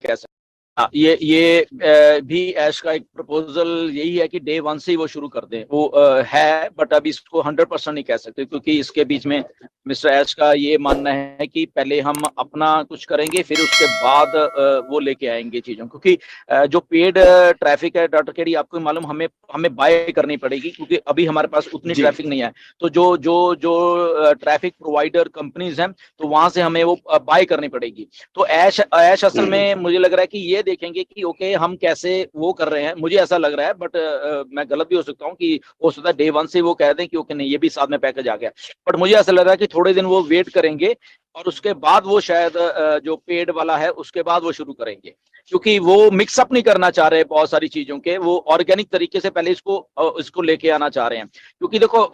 कह सकते। ये भी ऐश का एक प्रपोजल यही है कि डे 1 से ही वो शुरू कर दें, वो है, बट अभी इसको 100% नहीं कह सकते, क्योंकि इसके बीच में मिस्टर ऐश का ये मानना है कि पहले हम अपना कुछ करेंगे, फिर उसके बाद वो लेके आएंगे चीजों, क्योंकि जो पेड ट्रैफिक है डॉक्टर केडी, आपको मालूम, हमें हमें बाय करनी पड़ेगी, क्योंकि अभी हमारे पास उतनी ट्रैफिक नहीं है। तो जो जो जो ट्रैफिक प्रोवाइडर कंपनीज हैं, तो वहां से हमें वो बाय करनी पड़ेगी। तो ऐश असल में मुझे लग रहा है कि ये देखेंगे कि ओके हम कैसे वो कर रहे हैं, मुझे ऐसा लग रहा है, बट मैं गलत भी हो सकता हूँ कि हो सकता है डे 1 से वो कह दें कि ओके नहीं ये भी साथ में पैकेज आ गया, बट मुझे ऐसा लग रहा है कि थोड़े दिन वो वेट करेंगे और उसके बाद वो शायद जो पेड वाला है उसके बाद वो शुरू करेंगे, क्योंकि वो मिक्सअप नहीं करना चाह रहे बहुत सारी चीजों के, वो ऑर्गेनिक तरीके से पहले इसको लेके आना चाह रहे हैं। क्योंकि देखो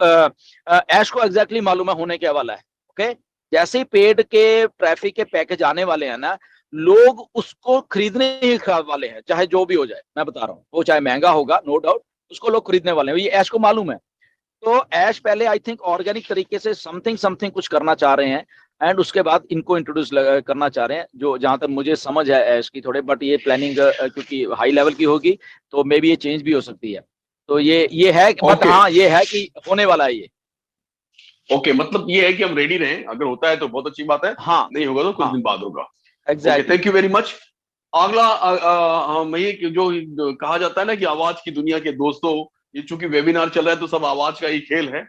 ऐश को एग्जैक्टली मालूम है होने क्या वाला है। ओके, जैसे ही पेड के ट्रैफिक के पैकेज आने वाले हैं ना, लोग उसको खरीदने ही वाले हैं, चाहे जो भी हो जाए, मैं बता रहा हूँ, वो चाहे महंगा होगा नो डाउट, उसको लोग खरीदने वाले हैं, ये ऐश को मालूम है। तो ऐश पहले आई थिंक ऑर्गेनिक तरीके से समथिंग समथिंग कुछ करना चाह रहे हैं, एंड उसके बाद इनको इंट्रोड्यूस करना चाह रहे हैं, जो जहां तक मुझे समझ है ऐश की थोड़े, बट ये प्लानिंग क्योंकि हाई लेवल की होगी तो मे बी ये चेंज भी हो सकती है। तो ये है, बट हाँ ये है कि होने वाला है ये। ओके, मतलब ये है कि हम रेडी रहें, अगर होता है तो बहुत अच्छी बात है, हाँ नहीं होगा तो कुछ दिन बाद होगा। Exactly. Thank you very much. अगला मैं ये जो कहा जाता है ना कि आवाज की दुनिया के दोस्तों, ये चूंकि वेबिनार चल रहा है तो सब आवाज का ही खेल है,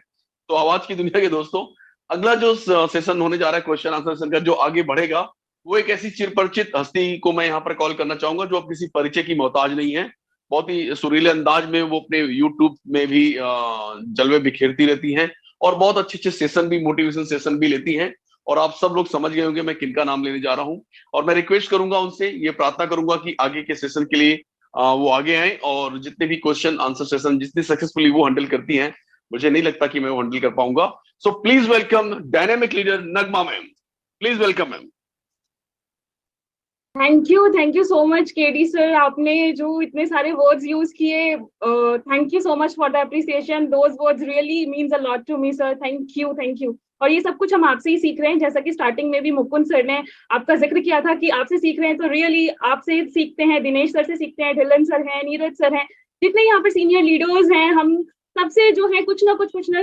तो आवाज की दुनिया के दोस्तों, अगला जो सेशन होने जा रहा है क्वेश्चन आंसर सेशन का, जो आगे बढ़ेगा, वो एक ऐसी चिरपरिचित हस्ती को मैं यहाँ पर कॉल करना चाहूंगा जो अब किसी परिचय की मोहताज नहीं है। बहुत ही सुरीले अंदाज में वो अपने यूट्यूब में भी जलवे बिखेरती रहती हैं, और बहुत अच्छे अच्छे सेशन भी, मोटिवेशन सेशन भी लेती हैं। और आप सब लोग समझ गए होंगे मैं किनका नाम लेने जा रहा हूं। और मैं रिक्वेस्ट करूंगा उनसे, ये प्रार्थना करूंगा कि आगे के सेशन के लिए वो आगे आए, और जितने भी क्वेश्चन आंसर सेशन जितनी सक्सेसफुली वो हैंडल करती हैं, मुझे नहीं लगता कि मैं वो हैंडल कर पाऊंगा। So please welcome dynamic leader Nagma ma'am, please welcome ma'am. Thank you so much KD sir, आपने जो इतने सारे वर्ड्स यूज किए, thank you so much for the appreciation, those words really means a lot to me sir, thank you. और ये सब कुछ हम आपसे ही सीख रहे हैं, जैसा कि स्टार्टिंग में भी मुकुंद सर ने आपका जिक्र किया था कि आपसे सीख रहे हैं, तो रियली आपसे सीखते हैं, दिनेश सर से सीखते हैं, ढिल्लन सर हैं, नीरज सर हैं, जितने यहाँ पर सीनियर लीडर्स हैं, हम सबसे जो है कुछ ना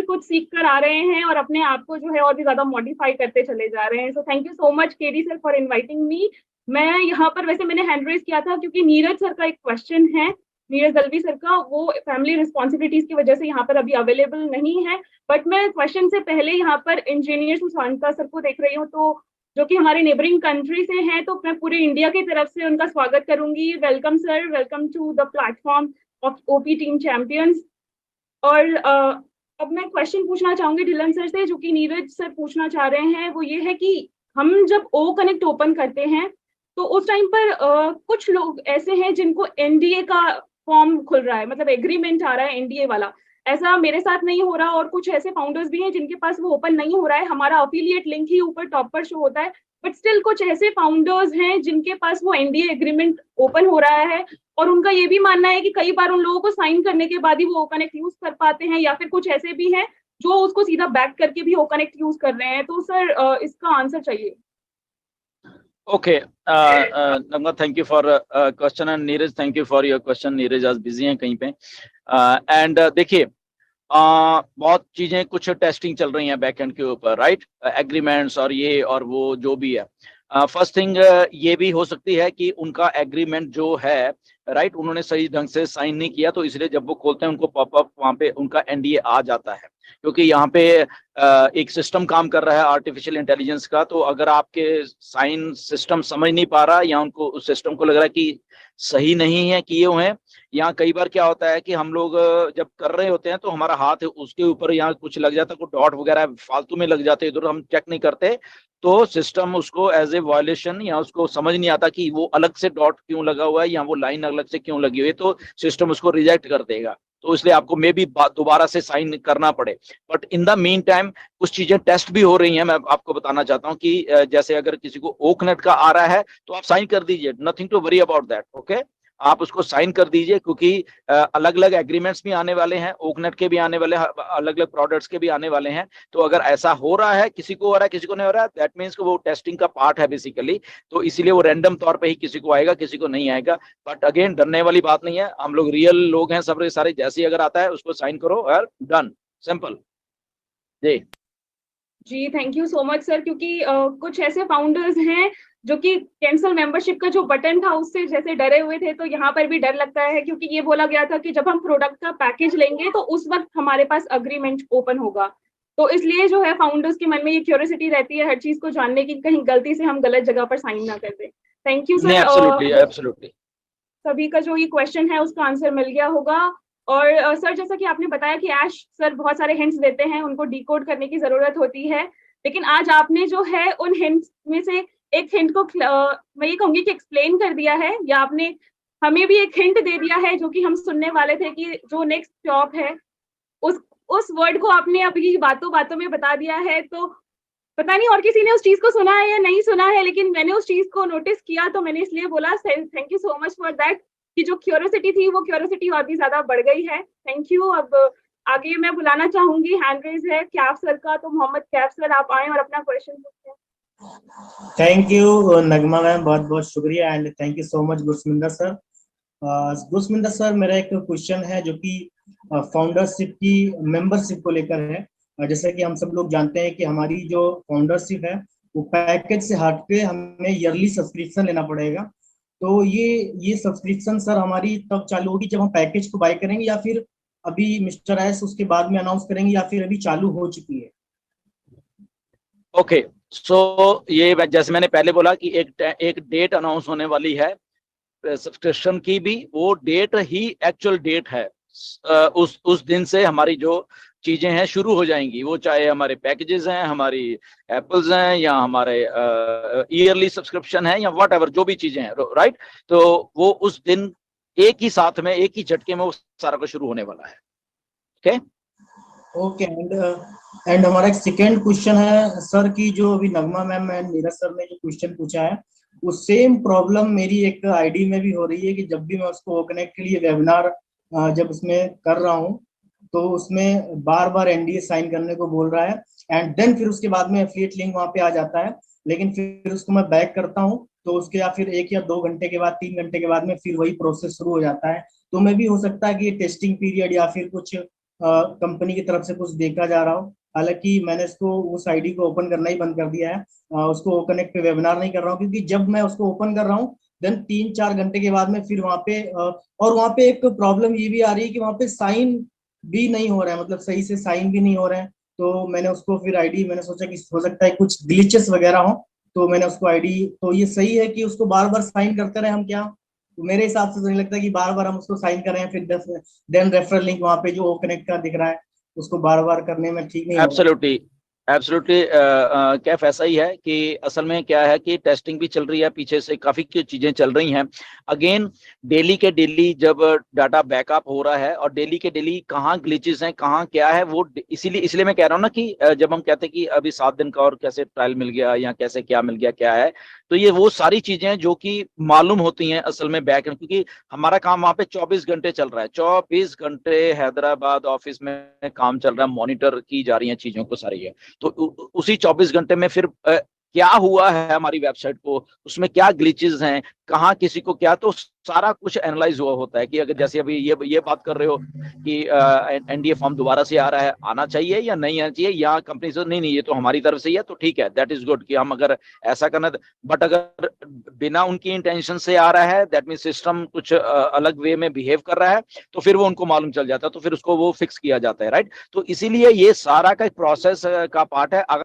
कुछ सीख कर आ रहे हैं, और अपने आप को जो है और भी ज्यादा मॉडिफाई करते चले जा रहे हैं। So thank you so much KD sir for inviting me. मैं यहाँ पर, वैसे मैंने हैंड रेज किया था क्योंकि नीरज सर का एक क्वेश्चन है, नीरज दलवी सर का, वो फैमिली रिस्पॉन्सिबिलिटीज की वजह से यहाँ पर अभी अवेलेबल नहीं है, बट मैं क्वेश्चन से पहले यहाँ पर इंजीनियर सुशांता सर को देख रही हूँ, तो जो कि हमारे नेबरिंग कंट्री से हैं, तो मैं पूरे इंडिया की तरफ से उनका स्वागत करूंगी। Welcome sir, welcome to the platform of OP team champions. और अब मैं क्वेश्चन पूछना चाहूंगी ढिल्लन सर से, जो कि नीरज सर पूछना चाह रहे हैं, वो ये है कि हम जब ओ कनेक्ट ओपन करते हैं तो उस टाइम पर कुछ लोग ऐसे हैं जिनको एनडीए का फॉर्म खुल रहा है, मतलब एग्रीमेंट आ रहा है एनडीए वाला, ऐसा मेरे साथ नहीं हो रहा, और कुछ ऐसे फाउंडर्स भी हैं जिनके पास वो ओपन नहीं हो रहा है, हमारा अफिलिएट लिंक ही ऊपर टॉप पर शो होता है, बट स्टिल कुछ ऐसे फाउंडर्स हैं जिनके पास वो एनडीए एग्रीमेंट ओपन हो रहा है, और उनका ये भी मानना है कि कई बार उन लोगों को साइन करने के बाद ही वो ओकनेक्ट यूज कर पाते हैं, या फिर कुछ ऐसे भी हैं जो उसको सीधा बैक करके भी ओकनेक्ट यूज कर रहे हैं। तो सर इसका आंसर चाहिए। Okay Nagma, thank you for question, and Neeraj thank you for your question. Neeraj आज बिजी हैं कहीं पे, एंड देखिए बहुत चीजें, कुछ टेस्टिंग चल रही हैं बैकएंड के ऊपर, राइट, एग्रीमेंट्स और ये और वो जो भी है। फर्स्ट थिंग ये भी हो सकती है कि उनका एग्रीमेंट जो है, राइट, उन्होंने सही ढंग से साइन नहीं किया, तो इसलिए जब वो खोलते हैं उनको पॉपअप वहां पे उनका एनडीए आ जाता है, क्योंकि यहाँ पे एक सिस्टम काम कर रहा है आर्टिफिशियल इंटेलिजेंस का। तो अगर आपके साइन सिस्टम समझ नहीं पा रहा, या उनको उस सिस्टम को लग रहा है कि सही नहीं है किए हुए हैं, यहाँ कई बार क्या होता है कि हम लोग जब कर रहे होते हैं तो हमारा हाथ उसके ऊपर यहाँ कुछ लग जाता है, कुछ डॉट वगैरह फालतू में लग जाते हैं, इधर हम चेक नहीं करते, तो सिस्टम उसको एज ए वायलेशन, या उसको समझ नहीं आता कि वो अलग से डॉट क्यों लगा हुआ है या वो लाइन अलग से क्यों लगी हुई है, तो सिस्टम उसको रिजेक्ट कर देगा। तो इसलिए आपको मे भी दोबारा से साइन करना पड़े। But in the mean time कुछ चीजें टेस्ट भी हो रही हैं। मैं आपको बताना चाहता हूं कि जैसे अगर किसी को ओकनेट का आ रहा है तो आप साइन कर दीजिए, nothing to worry about that, okay. आप उसको साइन कर दीजिए, क्योंकि अलग अलग एग्रीमेंट्स भी आने वाले हैं, ओकनेट के भी आने वाले हैं, अलग अलग प्रोडक्ट्स के भी आने वाले हैं। तो अगर ऐसा हो रहा है, किसी को हो रहा है किसी को नहीं हो रहा है, दैट मीन्स वो टेस्टिंग का पार्ट है बेसिकली। तो इसीलिए वो रैंडम तौर पे ही किसी को आएगा किसी को नहीं आएगा। बट अगेन डरने वाली बात नहीं है, हम लोग रियल लोग हैं सब सारे, जैसे ही अगर आता है उसको साइन करो और डन, सिंपल। जी जी thank you so much sir, क्योंकि कुछ ऐसे फाउंडर्स हैं जो कि कैंसिल मेंबरशिप का जो बटन था उससे जैसे डरे हुए थे, तो यहाँ पर भी डर लगता है, क्योंकि ये बोला गया था कि जब हम प्रोडक्ट का पैकेज लेंगे तो उस वक्त हमारे पास अग्रीमेंट ओपन होगा। तो इसलिए जो है फाउंडर्स के मन में ये क्यूरियोसिटी रहती है हर चीज को जानने की, कहीं गलती से हम गलत जगह पर साइन ना कर दें। थैंक यू नहीं, सर। एब्सोल्युटली एब्सोल्युटली सभी का जो ये क्वेश्चन है उसका आंसर मिल गया होगा। और सर जैसा कि आपने बताया कि ऐश सर बहुत सारे हिंट्स देते हैं, उनको डिकोड करने की जरूरत होती है, लेकिन आज आपने जो है उन हिंट्स में से एक हिंट को मैं ये कहूंगी कि एक्सप्लेन कर दिया है, या आपने हमें भी एक हिंट दे दिया है जो कि हम सुनने वाले थे कि जो नेक्स्ट स्टॉप है उस वर्ड को आपने अभी बातों बातों में बता दिया है। तो पता नहीं और किसी ने उस चीज को सुना है या नहीं सुना है, लेकिन मैंने उस चीज को नोटिस किया तो मैंने इसलिए बोला। Thank you so much for that, कि जो क्यूरियोसिटी थी वो क्यूरियोसिटी और भी ज्यादा बढ़ गई है। Thank you. अब आगे मैं बुलाना चाहूंगी, हैंड रेज है कैफ सर का, तो मोहम्मद कैफ सर आप आए और अपना क्वेश्चन पूछें। थैंक यू नगमा मैम, बहुत बहुत शुक्रिया and thank you so much Gursaminder sir. Gursaminder sir, मेरा एक क्वेश्चन है जो कि फाउंडरशिप की मेंबरशिप को लेकर है। जैसे कि हम सब लोग जानते हैं कि हमारी जो फाउंडरशिप है वो पैकेज से हट के हमें ईयरली सब्सक्रिप्शन लेना पड़ेगा। तो ये सब्सक्रिप्शन सर हमारी तब चालू होगी जब हम पैकेज को बाय करेंगे, या फिर अभी मिस्टर एस उसके बाद में अनाउंस करेंगे, या फिर अभी चालू हो चुकी है? ओके, सो ये जैसे मैंने पहले बोला कि एक डेट अनाउंस होने वाली है सब्सक्रिप्शन की भी, वो डेट ही एक्चुअल डेट है। उस दिन से हमारी जो चीजें हैं शुरू हो जाएंगी, वो चाहे हमारे पैकेजेस हैं, हमारी एप्पल्स हैं, या हमारे ईयरली सब्सक्रिप्शन है, या वट एवर जो भी चीजें हैं, राइट। तो वो उस दिन एक ही साथ में एक ही झटके में वो सारा कुछ शुरू होने वाला है। ओके ओके एंड हमारा एक सेकेंड क्वेश्चन है सर की, जो अभी नगमा मैम एंड नीरज सर ने जो क्वेश्चन पूछा है वो सेम प्रॉब्लम मेरी एक आईडी में भी हो रही है कि जब भी मैं उसको कनेक्ट के लिए वेबिनार जब उसमें कर रहा हूँ तो उसमें बार बार एनडीए साइन करने को बोल रहा है, एंड देन फिर उसके बाद में एफिलिएट लिंक वहां पे आ जाता है, लेकिन फिर उसको मैं बैक करता हूँ तो उसके या फिर 1 या 2 घंटे के बाद 3 घंटे के बाद में फिर वही प्रोसेस शुरू हो जाता है। तो मैं भी हो सकता है कि ये टेस्टिंग पीरियड या फिर कुछ कंपनी की तरफ से कुछ देखा जा रहा हो। हालांकि मैंने इसको उस आईडी को ओपन करना ही बंद कर दिया है, उसको कनेक्ट पे वेबिनार नहीं कर रहा हूँ, क्योंकि जब मैं उसको ओपन कर रहा हूँ देन 3-4 घंटे के बाद में फिर वहां पे और वहां पे एक प्रॉब्लम ये भी आ रही है कि वहां पे साइन भी नहीं हो रहा है, मतलब सही से साइन भी नहीं हो रहे हैं। तो मैंने उसको फिर आईडी, मैंने सोचा कि हो सकता है कुछ ग्लिचेस वगैरह हो, तो मैंने उसको आईडी, तो ये सही है कि उसको बार बार साइन करते रहे हम क्या? तो मेरे हिसाब से तो नहीं लगता कि बार बार हम उसको साइन कर रहे हैं फिर देन रेफरल लिंक वहां पे जो ओ कनेक्ट का दिख रहा है उसको बार बार करने में ठीक नहीं होगा। एब्सोल्युटली एब्सोल्युटली कैफ ऐसा ही है कि असल में क्या है कि टेस्टिंग भी चल रही है, पीछे से काफी चीजें चल रही हैं। अगेन डेली के डेली जब डाटा बैकअप हो रहा है और डेली के डेली कहाँ ग्लिचेस हैं कहाँ क्या है, वो इसलिए मैं कह रहा हूँ ना कि जब हम कहते हैं कि अभी 7 दिन का और कैसे ट्रायल मिल गया या कैसे क्या मिल गया क्या है, तो ये वो सारी चीजें जो कि मालूम होती हैं असल में बैक, क्योंकि हमारा काम वहां पे 24 घंटे चल रहा है। 24 घंटे हैदराबाद ऑफिस में काम चल रहा है, मॉनिटर की जा रही हैं चीजों को सारी है। तो उसी 24 घंटे में फिर क्या हुआ है हमारी वेबसाइट को, उसमें क्या ग्लिचेस हैं, कहाँ किसी को क्या, तो सारा कुछ एनालाइज हुआ होता है कि अगर जैसे अभी ये बात कर रहे हो कि एनडीए फॉर्म दोबारा से आ रहा है, आना चाहिए या नहीं आना चाहिए, या कंपनी से नहीं ये तो हमारी तरफ से ही है तो ठीक है, दैट इज गुड कि हम अगर ऐसा करना। बट अगर बिना उनकी इंटेंशन से आ रहा है, दैट मीन सिस्टम कुछ अलग वे में बिहेव कर रहा है, तो फिर वो उनको मालूम चल जाता है, तो फिर उसको वो फिक्स किया जाता है, राइट। तो इसीलिए ये सारा का एक प्रोसेस का पार्ट है। अगर